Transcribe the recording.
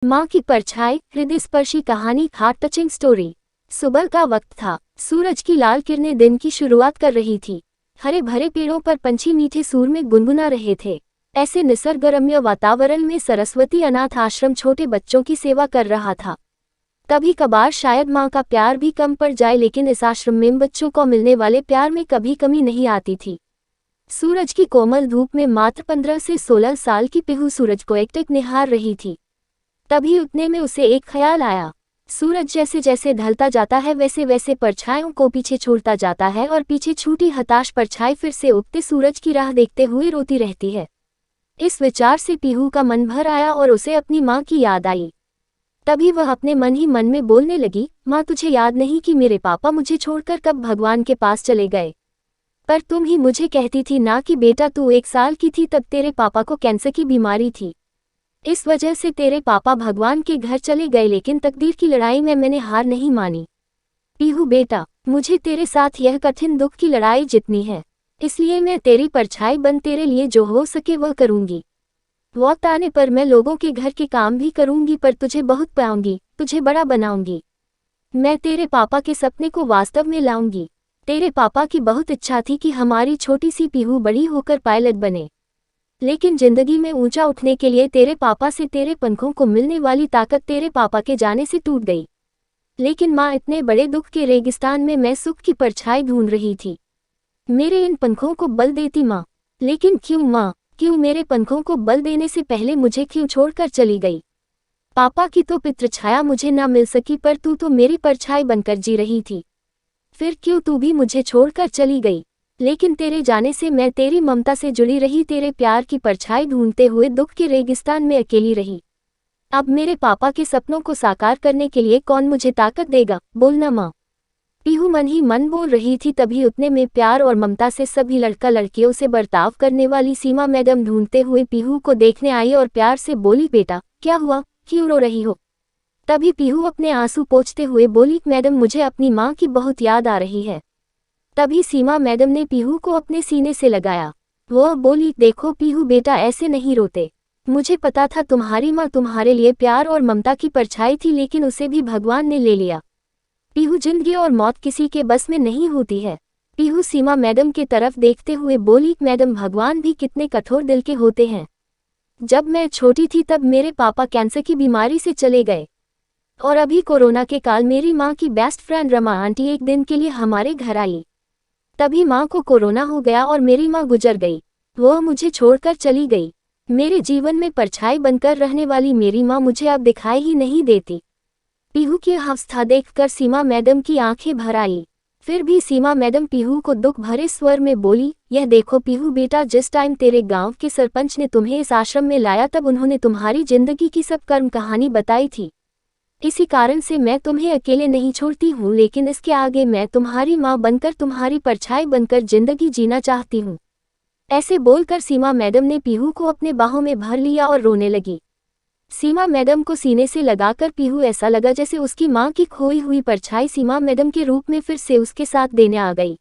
माँ की परछाई, हृदय स्पर्शी कहानी, हार्ट टचिंग स्टोरी। सुबह का वक्त था। सूरज की लाल किरणें दिन की शुरुआत कर रही थी। हरे भरे पेड़ों पर पंछी मीठे सुर में गुनगुना रहे थे। ऐसे निसर्गरम्य वातावरण में सरस्वती अनाथ आश्रम छोटे बच्चों की सेवा कर रहा था। कभी कभार शायद माँ का प्यार भी कम पड़ जाए, लेकिन इस आश्रम में बच्चों को मिलने वाले प्यार में कभी कमी नहीं आती थी। सूरज की कोमल धूप में मात्र 15 से 16 साल की पीहू सूरज को एकटक निहार रही थी। तभी उतने में उसे एक ख्याल आया। सूरज जैसे जैसे ढलता जाता है वैसे वैसे परछाइयों को पीछे छोड़ता जाता है, और पीछे छूटी हताश परछाई फिर से उगते सूरज की राह देखते हुए रोती रहती है। इस विचार से पीहू का मन भर आया और उसे अपनी माँ की याद आई। तभी वह अपने मन ही मन में बोलने लगी, माँ, तुझे याद नहीं कि मेरे पापा मुझे छोड़कर कब भगवान के पास चले गए? पर तुम ही मुझे कहती थी ना कि बेटा, तू 1 साल की थी तब तेरे पापा को कैंसर की बीमारी थी। इस वजह से तेरे पापा भगवान के घर चले गए, लेकिन तकदीर की लड़ाई में मैंने हार नहीं मानी। पीहू बेटा, मुझे तेरे साथ यह कठिन दुख की लड़ाई जीतनी है, इसलिए मैं तेरी परछाई बन तेरे लिए जो हो सके वह करूंगी। वक्त आने पर मैं लोगों के घर के काम भी करूंगी, पर तुझे बहुत पाऊंगी, तुझे बड़ा बनाऊंगी। मैं तेरे पापा के सपने को वास्तव में लाऊंगी। तेरे पापा की बहुत इच्छा थी कि हमारी छोटी सी पीहू बड़ी होकर पायलट बने, लेकिन जिंदगी में ऊंचा उठने के लिए तेरे पापा से तेरे पंखों को मिलने वाली ताकत तेरे पापा के जाने से टूट गई। लेकिन माँ, इतने बड़े दुख के रेगिस्तान में मैं सुख की परछाई ढूंढ रही थी। मेरे इन पंखों को बल देती माँ। लेकिन क्यों माँ, क्यों मेरे पंखों को बल देने से पहले मुझे क्यों छोड़कर चली गई? पापा की तो पितृछाया मुझे ना मिल सकी, पर तू तो मेरी परछाई बनकर जी रही थी। फिर क्यों तू भी मुझे छोड़कर चली गई? लेकिन तेरे जाने से मैं तेरी ममता से जुड़ी रही, तेरे प्यार की परछाई ढूंढते हुए दुख के रेगिस्तान में अकेली रही। अब मेरे पापा के सपनों को साकार करने के लिए कौन मुझे ताकत देगा? बोलना माँ। पीहू मन ही मन बोल रही थी। तभी उतने में प्यार और ममता से सभी लड़का लड़कियों से बर्ताव करने वाली सीमा मैडम ढूंढते हुए पीहू को देखने आई और प्यार से बोली, बेटा क्या हुआ, क्यों रो रही हो? तभी पीहू अपने आंसू पोंछते हुए बोली, मैडम, मुझे अपनी माँ की बहुत याद आ रही है। तभी सीमा मैडम ने पीहू को अपने सीने से लगाया। वह बोली, देखो पीहू बेटा, ऐसे नहीं रोते। मुझे पता था तुम्हारी माँ तुम्हारे लिए प्यार और ममता की परछाई थी, लेकिन उसे भी भगवान ने ले लिया। पीहू, जिंदगी और मौत किसी के बस में नहीं होती है। पीहू सीमा मैडम के तरफ देखते हुए बोली, मैडम, भगवान भी कितने कठोर दिल के होते हैं। जब मैं छोटी थी तब मेरे पापा कैंसर की बीमारी से चले गए, और अभी कोरोना के काल मेरी माँ की बेस्ट फ्रेंड रमा आंटी एक दिन के लिए हमारे घर आई। तभी माँ को कोरोना हो गया और मेरी माँ गुजर गई। वह मुझे छोड़कर चली गई। मेरे जीवन में परछाई बनकर रहने वाली मेरी माँ मुझे अब दिखाई ही नहीं देती। पीहू की अवस्था देखकर सीमा मैडम की आंखें भर आई। फिर भी सीमा मैडम पीहू को दुख भरे स्वर में बोली, यह देखो पीहू बेटा, जिस टाइम तेरे गांव के सरपंच ने तुम्हें इस आश्रम में लाया तब उन्होंने तुम्हारी जिंदगी की सब कर्म कहानी बताई थी। इसी कारण से मैं तुम्हें अकेले नहीं छोड़ती हूँ, लेकिन इसके आगे मैं तुम्हारी माँ बनकर, तुम्हारी परछाई बनकर जिंदगी जीना चाहती हूँ। ऐसे बोलकर सीमा मैडम ने पीहू को अपने बाहों में भर लिया और रोने लगी। सीमा मैडम को सीने से लगाकर पीहू ऐसा लगा जैसे उसकी माँ की खोई हुई परछाई सीमा मैडम के रूप में फिर से उसके साथ देने आ गई।